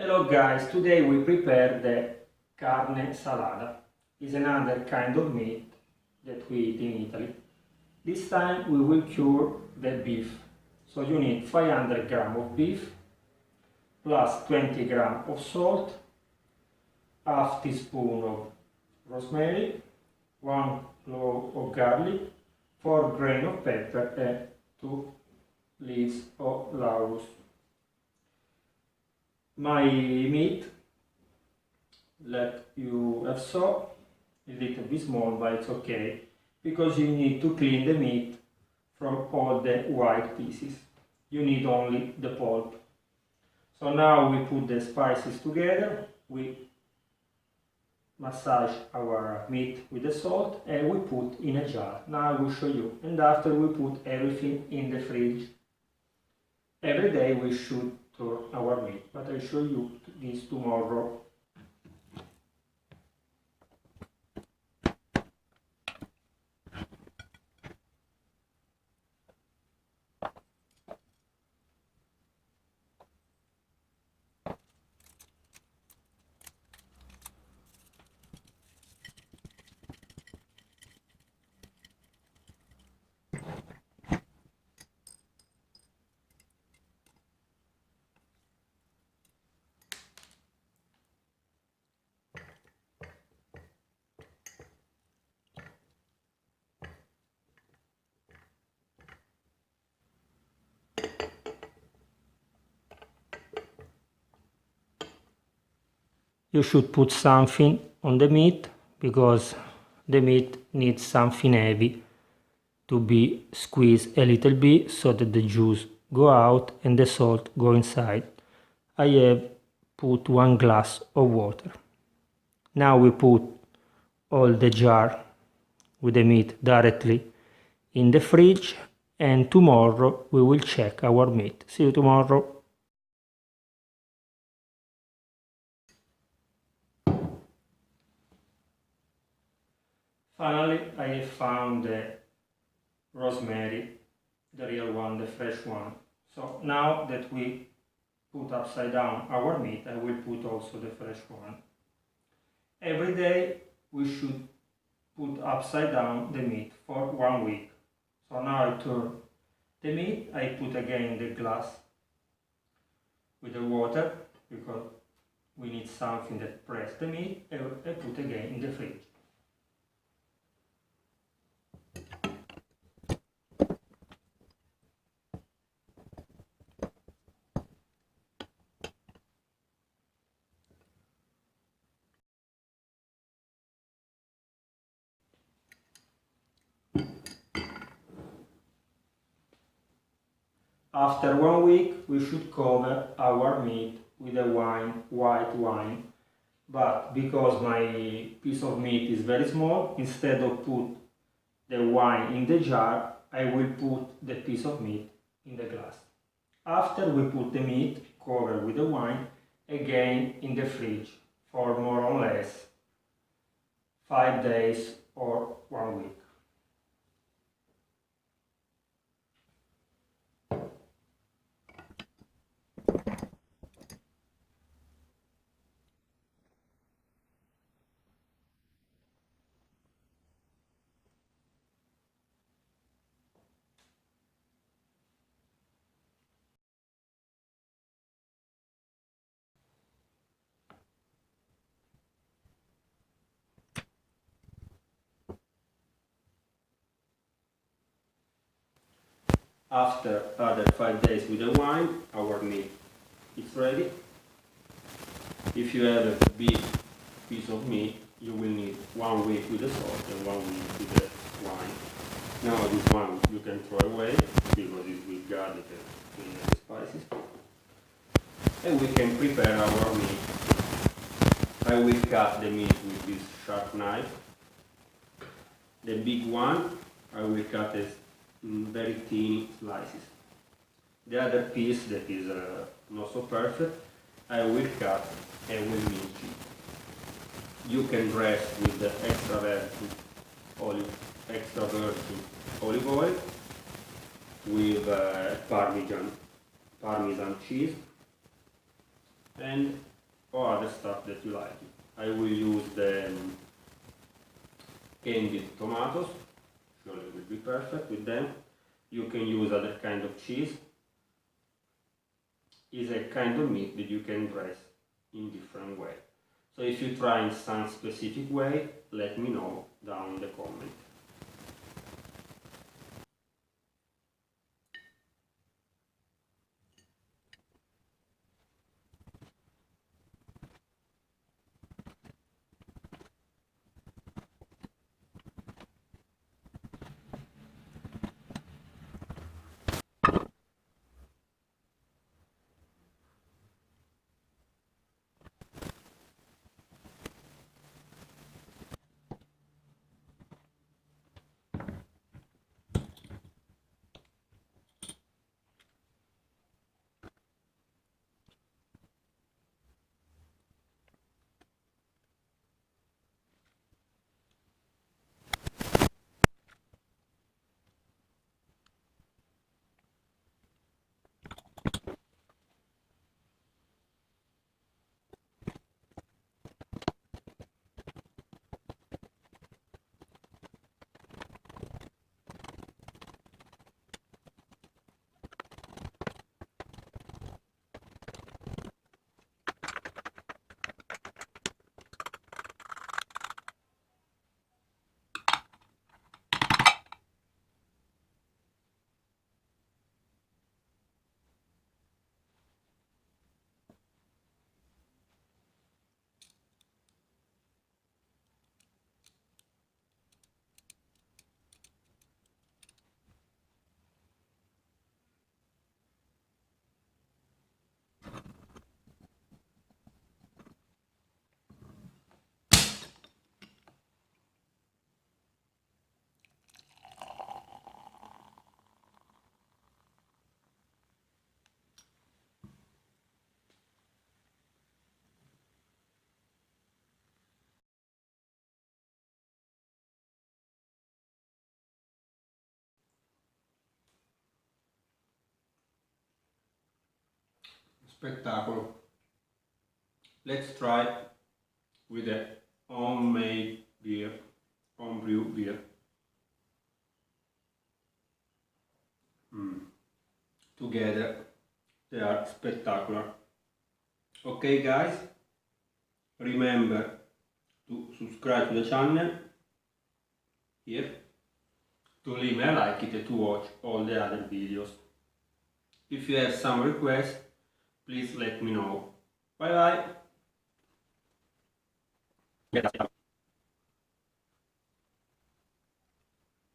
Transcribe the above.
Hello guys, today we prepare the carne salata. It's another kind of meat that we eat in Italy. This time we will cure the beef. So you need 500 grams of beef plus 20 grams of salt, half teaspoon of rosemary, 1 clove of garlic, 4 grains of pepper and 2 leaves of laurus. My meat, let you have saw, is a little bit small, but it's okay, because you need to clean the meat from all the white pieces. You need only the pulp. So now we put the spices together, we massage our meat with the salt and we put in a jar. Now I will show you. And after we put everything in the fridge. Every day we should turn our meat, but I'll show you this tomorrow. You should put something on the meat because the meat needs something heavy to be squeezed a little bit so that the juice go out and the salt go inside. I have put 1 glass of water. Now we put all the jar with the meat directly in the fridge and tomorrow we will check our meat. See you tomorrow. Finally, I have found the rosemary, the real one, the fresh one. So now that we put upside down our meat, I will put also the fresh one. Every day we should put upside down the meat for 1 week. So now I turn the meat, I put again the glass with the water because we need something that press the meat, and I put again in the fridge. After 1 week, we should cover our meat with a white wine. But because my piece of meat is very small, instead of put the wine in the jar, I will put the piece of meat in the glass. After we put the meat covered with the wine, again in the fridge for more or less 5 days or 1 week. After other 5 days with the wine, our meat is ready. If you have a big piece of meat, you will need 1 week with the salt and 1 week with the wine. Now this one you can throw away because it's with garlic and the spices. And we can prepare our meat. I will cut the meat with this sharp knife. The big one I will cut as very thin slices. The other piece that is not so perfect, I will cut and will mince it. You can dress with the extra virgin olive oil with Parmesan cheese and candied tomatoes, surely it will be perfect with them. You can use other kind of cheese. It's a kind of meat that you can dress in different way. So if you try in some specific way, let me know down in the comment. Spettacolo. Let's try with a homemade beer, homebrew beer. Together they are spectacular. Okay guys, remember to subscribe to the channel here, to leave a like it and to watch all the other videos. If you have some requests, please let me know. Bye bye.